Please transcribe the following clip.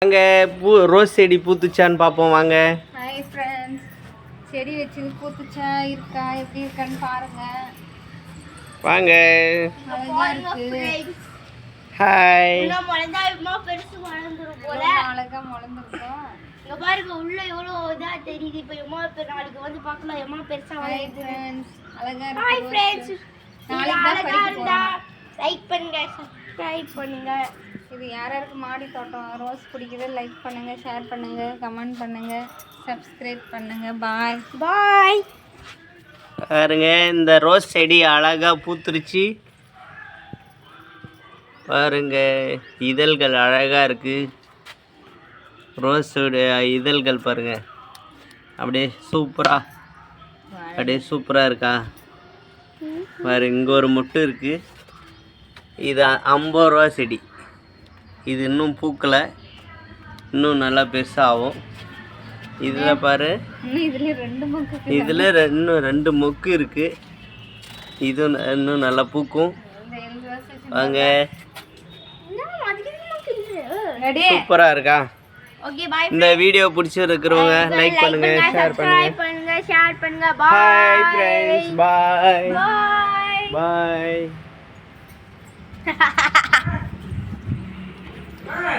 வாங்க ரோஸ் செடி பூத்துச்சான்னு பார்ப்போம் வாங்க. ஹாய் ஃப்ரெண்ட்ஸ், செடி வச்சது பூத்துச்சா இருக்கா எப்படி இருக்கான்னு பாருங்க வாங்க. அழகா இருக்கு. ஹாய். அழகா முளைஞ்சிருக்கும். இங்க பாருங்க உள்ள எவ்வளவு இதா தெரியுது. இப்போ எம்மா நாளைக்கு வந்து பார்க்கலாம் எம்மா பெருசா வளருது. அழகா இருக்கு. ஹாய் ஃப்ரெண்ட்ஸ், நாளைக்கு தான் இருந்தா லைக் பண்ணுங்க, சப்ஸ்கிரைப் பண்ணுங்க. இது யாருக்கு மாடி தோட்டம் ரோஸ் பிடிக்குது லைக் பண்ணுங்க, ஷேர் பண்ணுங்க, கமெண்ட் பண்ணுங்க, சப்ஸ்கிரைப் பண்ணுங்க. பாய் பாய். பாருங்க இந்த ரோஸ் செடி அழகா பூத்துருச்சு பாருங்க. இதழ்கள் அழகா இருக்கு. ரோஸோட இதழ்கள் பாருங்க அப்படியே சூப்பரா இருக்கா பாரு. இங்கே ஒரு மொட்டு இருக்கு. இது 50 ரூபா செடி. இது இன்னும் பூக்கலை, இன்னும் நல்லா பெருசாகும். இதில் பாரு, இதில் இன்னும் 2 மொக்கு இருக்கு. இது இன்னும் நல்லா பூக்கும். வாங்க. சூப்பராக இருக்கா? Okay bye. இந்த வீடியோ பிடிச்சிருக்கிறவங்க லைக் பண்ணுங்க, ஷேர் பண்ணுங்க. Bye friends. Bye bye. பாய்.